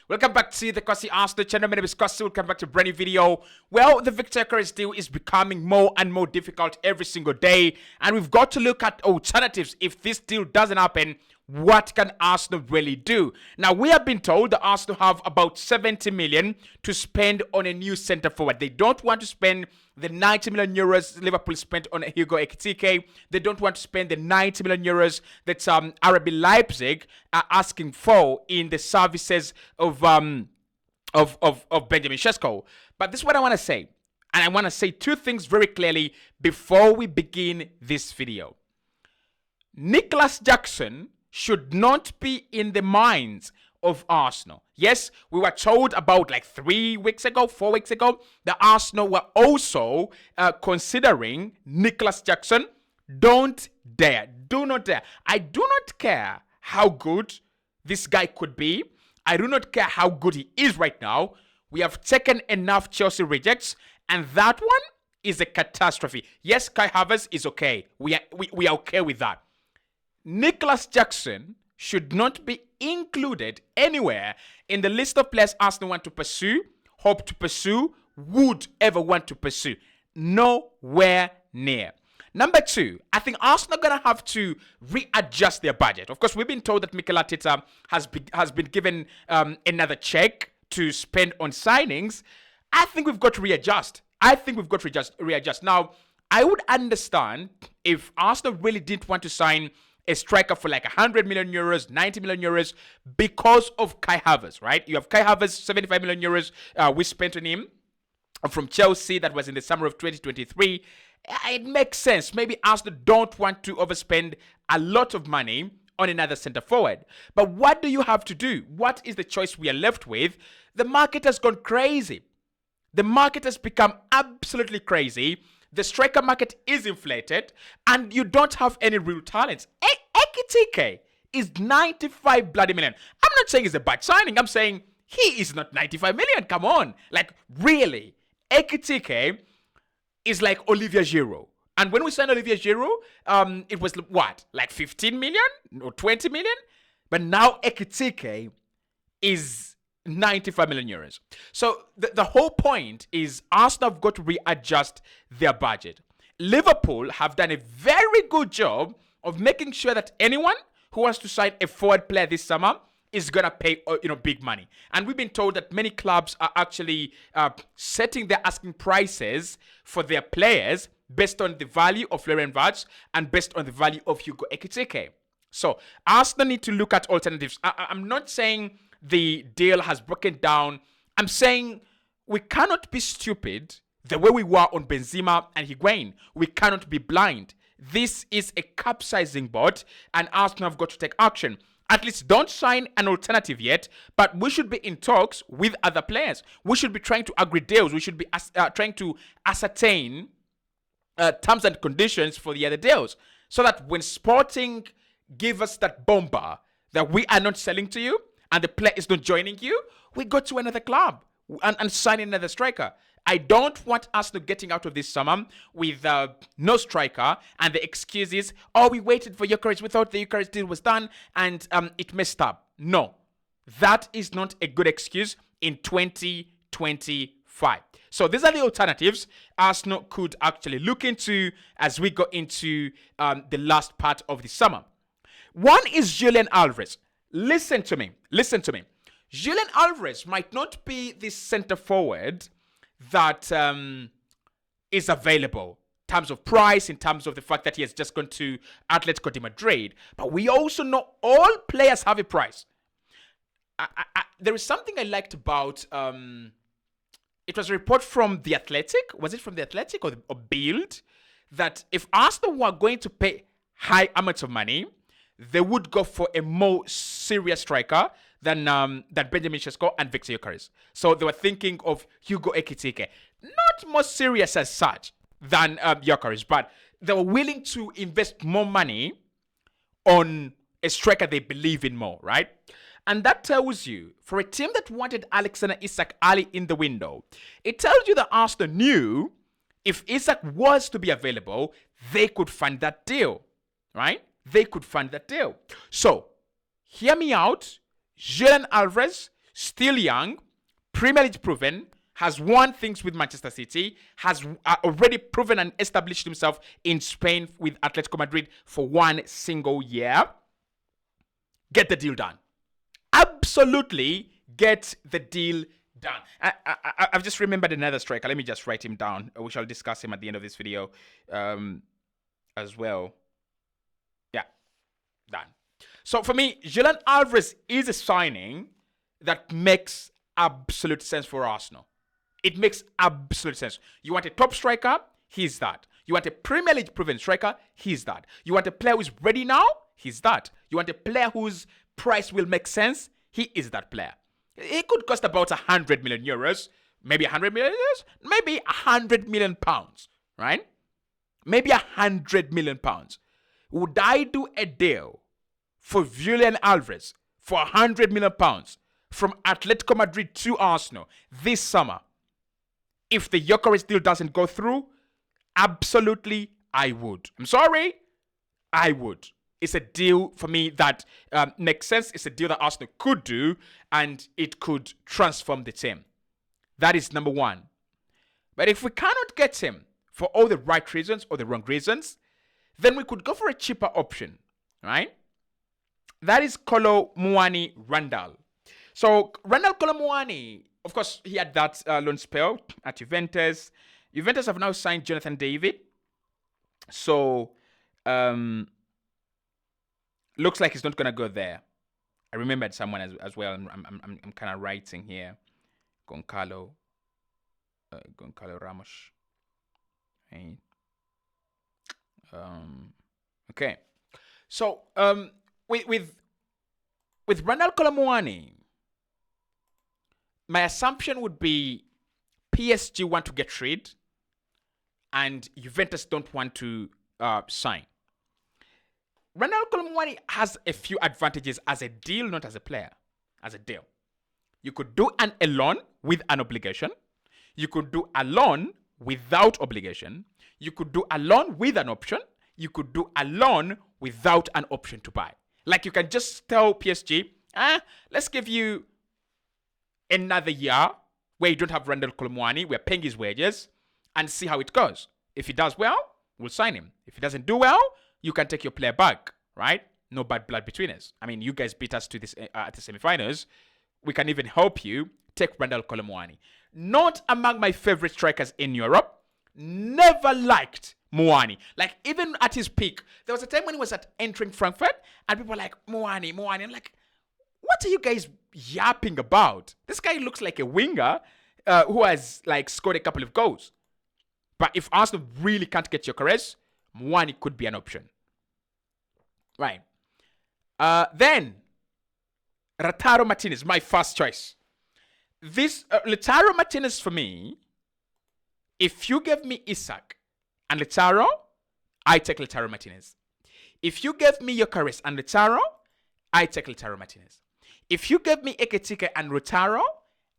Welcome back to the Cossy Arsenal channel. My name is Cossy. Welcome back to a brand new video. Well, the GYOKEREZ deal is becoming more and more difficult every single day, and we've got to look at alternatives. If this deal doesn't happen, what can Arsenal really do? Now, we have been told that Arsenal have about 70 million to spend on a new centre forward. They don't want to spend the 90 million euros Liverpool spent on GYOKEREZ. They don't want to spend the 90 million euros that RB Leipzig are asking for in the services of Benjamin Sesko. But this is what I want to say. And I want to say two things very clearly before we begin this video. Nicholas Jackson should not be in the minds of Arsenal. Yes, we were told about like 4 weeks ago, that Arsenal were also considering Nicholas Jackson. Don't dare. Do not dare. I do not care how good this guy could be. I do not care how good he is right now. We have taken enough Chelsea rejects, and that one is a catastrophe. Yes, Kai Havertz is okay. We are okay with that. Nicholas Jackson should not be included anywhere in the list of players Arsenal want to pursue, hope to pursue, would ever want to pursue. Nowhere near. Number two, I think Arsenal are going to have to readjust their budget. Of course, we've been told that Mikel Arteta has been given another check to spend on signings. I think we've got to readjust. Readjust. Now, I would understand if Arsenal really didn't want to sign a striker for like 100 million euros, 90 million euros because of Kai Havertz, right? You have Kai Havertz, 75 million euros we spent on him from Chelsea. That was in the summer of 2023. It makes sense. Maybe Arsenal don't want to overspend a lot of money on another centre forward. But what do you have to do? What is the choice we are left with? The market has gone crazy. The market has become absolutely crazy. The striker market is inflated, and you don't have any real talents. GYOKEREZ is 95 bloody million. I'm not saying it's a bad signing. I'm saying he is not 95 million. Come on. Like, really. GYOKEREZ is like Olivier Giroud. And when we signed Olivier Giroud, it was what? Like 15 million or 20 million? But now GYOKEREZ is 95 million euros. So the whole point is Arsenal have got to readjust their budget. Liverpool have done a very good job of making sure that anyone who wants to sign a forward player this summer is gonna pay big money. And we've been told that many clubs are actually setting their asking prices for their players based on the value of Florian Wirtz and based on the value of GYOKEREZ. So Arsenal need to look at alternatives. I'm not saying the deal has broken down. I'm saying we cannot be stupid the way we were on Benzema and Higuain. We cannot be blind. This is a capsizing boat, and Arsenal have got to take action. At least don't sign an alternative yet, but we should be in talks with other players. We should be trying to agree deals. We should be trying to ascertain terms and conditions for the other deals, so that when Sporting give us that bomber that we are not selling to you, and the player is not joining you, we go to another club and sign another striker. I don't want Arsenal getting out of this summer with no striker, and the excuse is, oh, we waited for GYOKEREZ. We thought the GYOKEREZ deal was done, and it messed up. No, that is not a good excuse in 2025. So these are the alternatives Arsenal could actually look into as we go into the last part of the summer. One is Julian Alvarez. Listen to me. Julian Alvarez might not be the centre forward that is available in terms of price, in terms of the fact that he has just gone to Atletico de Madrid. But we also know all players have a price. There is something I liked about, it was a report from The Athletic. Was it from The Athletic or Bild? That if Arsenal were going to pay high amounts of money, they would go for a more serious striker than Benjamin Sesko and Victor GYOKEREZ. So they were thinking of GYOKEREZ. Not more serious as such than GYOKEREZ, but they were willing to invest more money on a striker they believe in more, right? And that tells you, for a team that wanted Alexander Isak early in the window, it tells you that Arsenal knew if Isak was to be available, they could fund that deal, right? They could fund that deal. So, hear me out. Julian Alvarez Still young, Premier League proven, has won things with Manchester City, has already proven and established himself in Spain with Atletico Madrid for 1 single year. Get the deal done. Absolutely get the deal done. I've just remembered another striker. Let me just write him down. We shall discuss him at the end of this video as well. Yeah, done. So for me, Julian Alvarez is a signing that makes absolute sense for Arsenal. It makes absolute sense. You want a top striker? He's that. You want a Premier League proven striker? He's that. You want a player who's ready now? He's that. You want a player whose price will make sense? He is that player. It could cost about 100 million euros, maybe 100 million euros, maybe 100 million pounds, right? Maybe 100 million pounds. Would I do a deal for Julian Alvarez for 100 million pounds from Atletico Madrid to Arsenal this summer? If the GYOKEREZ deal doesn't go through, absolutely I would. I'm sorry, I would. It's a deal for me that makes sense. It's a deal that Arsenal could do, and it could transform the team. That is number one. But if we cannot get him for all the right reasons or the wrong reasons, then we could go for a cheaper option, right? That is Kolo Muani Randall. So Randall Kolo Muani, of course, he had that loan spell at Juventus. Juventus have now signed Jonathan David. So looks like he's not going to go there. I remembered someone as well. I'm kind of writing here. Goncalo Ramos. Right. Okay. So with Randall Kolo Muani, my assumption would be PSG want to get rid and Juventus don't want to sign. Randall Kolo Muani has a few advantages as a deal, not as a player, as a deal. You could do a loan with an obligation. You could do a loan without obligation. You could do a loan with an option. You could do a loan without an option to buy. Like you can just tell PSG, let's give you another year where you don't have Randall Kolo Muani. We're paying his wages and see how it goes. If he does well, we'll sign him. If he doesn't do well, you can take your player back, right? No bad blood between us. I mean, you guys beat us to this at the semifinals. We can even help you take Randall Kolo Muani. Not among my favorite strikers in Europe. Never liked Muani. Like, even at his peak, there was a time when he was entering Frankfurt, and people were like, Muani. I'm like, what are you guys yapping about? This guy looks like a winger who has, like, scored a couple of goals. But if Arsenal really can't get GYOKEREZ, Muani could be an option. Right. Then, Lautaro Martinez, my first choice. This Lautaro Martinez for me, if you give me Isak and Lautaro, I take Lautaro Martinez. If you give me GYOKEREZ and Lautaro, I take Lautaro Martinez. If you give me Ekitike and Lautaro,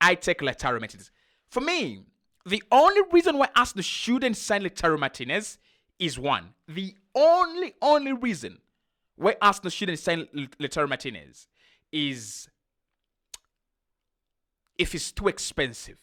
I take Lautaro Martinez. For me, the only reason why Arsenal shouldn't sign Lautaro Martinez is one. The only reason why Arsenal shouldn't sign Lautaro Martinez is if it's too expensive.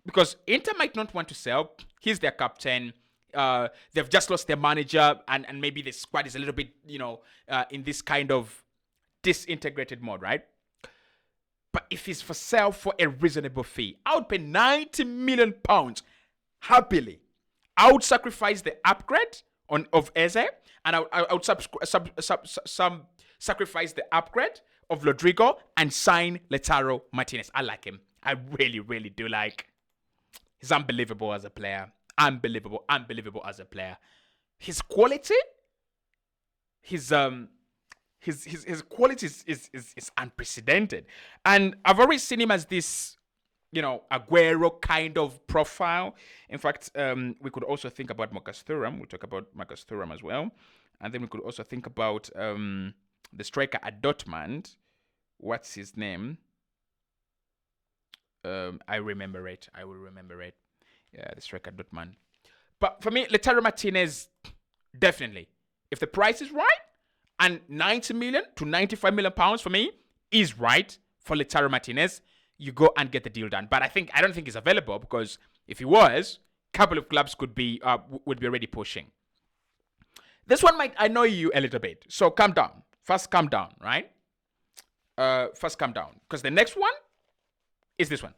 Because Inter might not want to sell. He's their captain. They've just lost their manager, and maybe the squad is a little bit, in this kind of disintegrated mode, right? But if he's for sale for a reasonable fee, I would pay 90 million pounds happily. I would sacrifice the upgrade of Eze, and I would sacrifice the upgrade of Rodrigo and sign Lautaro Martinez. I like him. I really, really do like. He's unbelievable as a player. Unbelievable as a player. His quality, his quality is unprecedented. And I've already seen him as this, Aguero kind of profile. In fact, we could also think about Marcus Thuram. We'll talk about Marcus Thuram as well. And then we could also think about the striker at Dortmund. What's his name? I remember it. I will remember it. Yeah, the striker at Dortmund. But for me, Lautaro Martinez, definitely. If the price is right, and 90 million to 95 million pounds for me is right for Lautaro Martinez, you go and get the deal done. But I don't think he's available, because if he was, a couple of clubs would be already pushing. This one might annoy you a little bit, so calm down. First, calm down, right? First, calm down, because the next one is this one.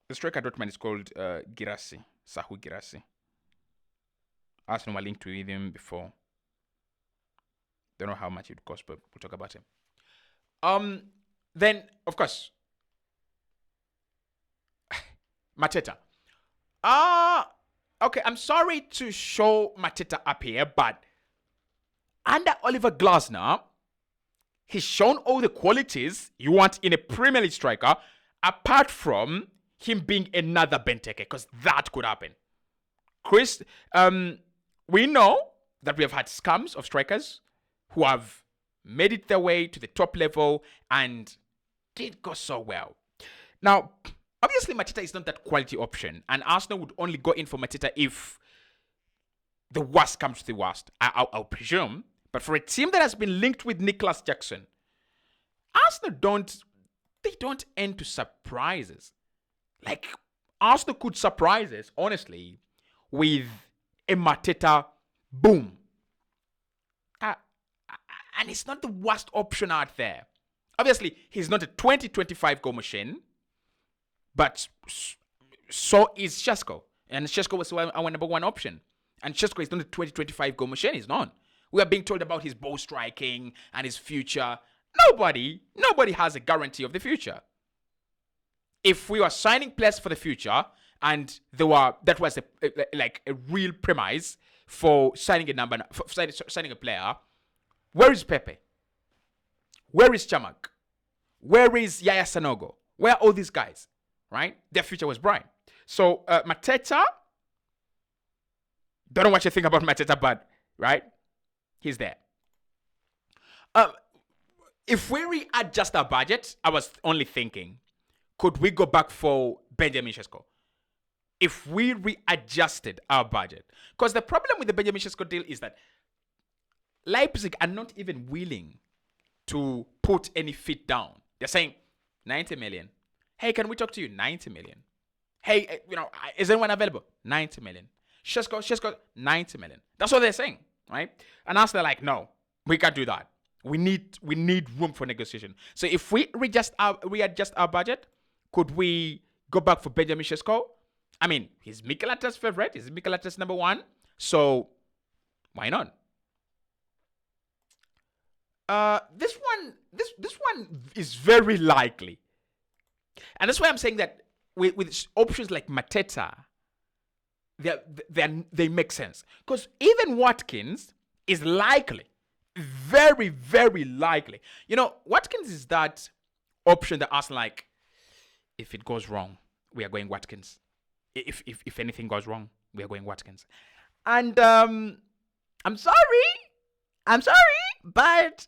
The striker Dortmund is called Girassi, Sahu Girassi. Arsenal were linked with him before. Don't know how much it would cost, but we'll talk about him. Then, of course, Mateta. Okay, I'm sorry to show Mateta up here, but under Oliver Glasner, he's shown all the qualities you want in a Premier League striker, apart from him being another Benteke, because that could happen. Chris, we know that we have had scums of strikers who have made it their way to the top level and did go so well. Now, obviously, Mateta is not that quality option, and Arsenal would only go in for Mateta if the worst comes to the worst, I'll presume. But for a team that has been linked with Nicholas Jackson, Arsenal don't end to surprises. Like, Arsenal could surprise us, honestly, with a Mateta boom. And it's not the worst option out there. Obviously, he's not a 20-25 goal machine, but so is Šeško. And Šeško was our number one option. And Šeško is not a 20-25 goal machine. He's not. We are being told about his ball striking and his future. Nobody has a guarantee of the future. If we were signing players for the future, and that was a real premise for signing signing a player, where is Pepe? Where is Chamak? Where is Yaya Sanogo? Where are all these guys? Right? Their future was bright. So Mateta, don't know what you think about Mateta, but right, he's there. If we readjust our budget, I was only thinking, could we go back for Benjamin Šeško? If we readjusted our budget. Because the problem with the Benjamin Šeško deal is that Leipzig are not even willing to put any feet down. They're saying 90 million. Hey, can we talk to you? 90 million. Hey, is anyone available? 90 million. Šeško, 90 million. That's what they're saying, right? And us, they're like, no, we can't do that. We need room for negotiation. So if we readjust our budget, could we go back for Benjamin Šeško? I mean, he's Mikel Arteta's favorite. He's Mikel Arteta's number one. So why not? This one is very likely, and that's why I'm saying that with options like Mateta, they make sense, because even Watkins is likely, very, very likely. Watkins is that option that Arsenal like. If it goes wrong, we are going Watkins. If anything goes wrong, we are going Watkins. And I'm sorry, but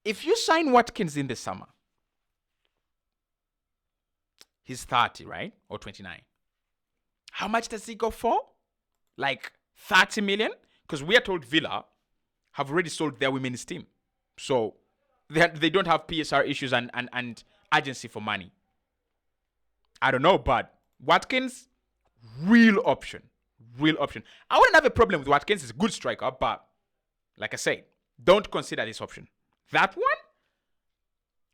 if you sign Watkins in the summer, he's 30, right? Or 29. How much does he go for? Like 30 million? Because we are told Villa have already sold their women's team. So they don't have PSR issues and urgency for money. I don't know, but Watkins, real option. I wouldn't have a problem with Watkins. He's a good striker, but like I said, don't consider this option. That one,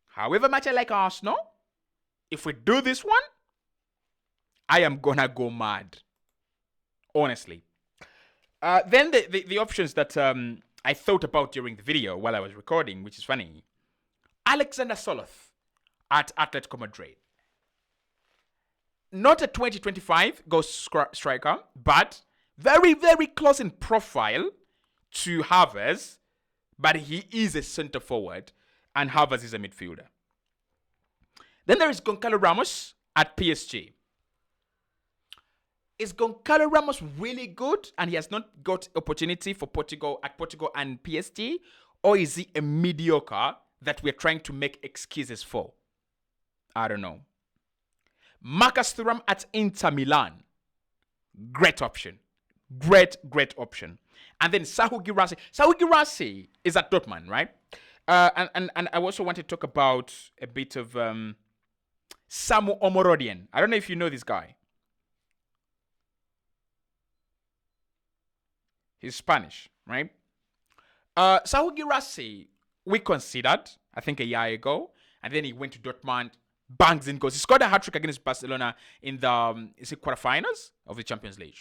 however much I like Arsenal, if we do this one, I am gonna go mad. Honestly. Then the options that I thought about during the video while I was recording, which is funny. Alexander Soloth at Atletico Madrid. Not a 2025 goal striker, but very, very close in profile to Alvarez, but he is a center forward, and Alvarez is a midfielder. Then there is Goncalo Ramos at PSG. Is Goncalo Ramos really good and he has not got opportunity for Portugal and PSG? Or is he a mediocre that we're trying to make excuses for? I don't know. Marcus Thuram at Inter Milan. Great option. Great option. And then Sahu Girassi. Sahu Girassi is at Dortmund, right? And I also want to talk about a bit of Samu Omorodian. I don't know if you know this guy. He's Spanish, right? Sahu Girassi, we considered, I think a year ago, and then he went to Dortmund, bangs in goals. He scored a hat-trick against Barcelona in the quarterfinals of the Champions League.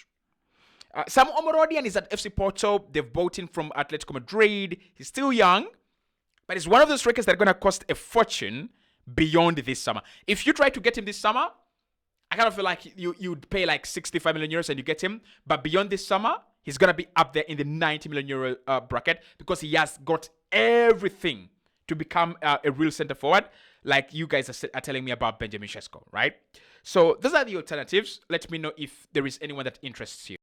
Samu Omorodian is at FC Porto. They've bought him from Atletico Madrid. He's still young, but he's one of those strikers that are going to cost a fortune beyond this summer. If you try to get him this summer, I kind of feel like you'd pay like 65 million euros and you get him. But beyond this summer, he's going to be up there in the 90 million euro bracket because he has got everything to become a real center forward, like you guys are telling me about Benjamin Sesko, right? So those are the alternatives. Let me know if there is anyone that interests you.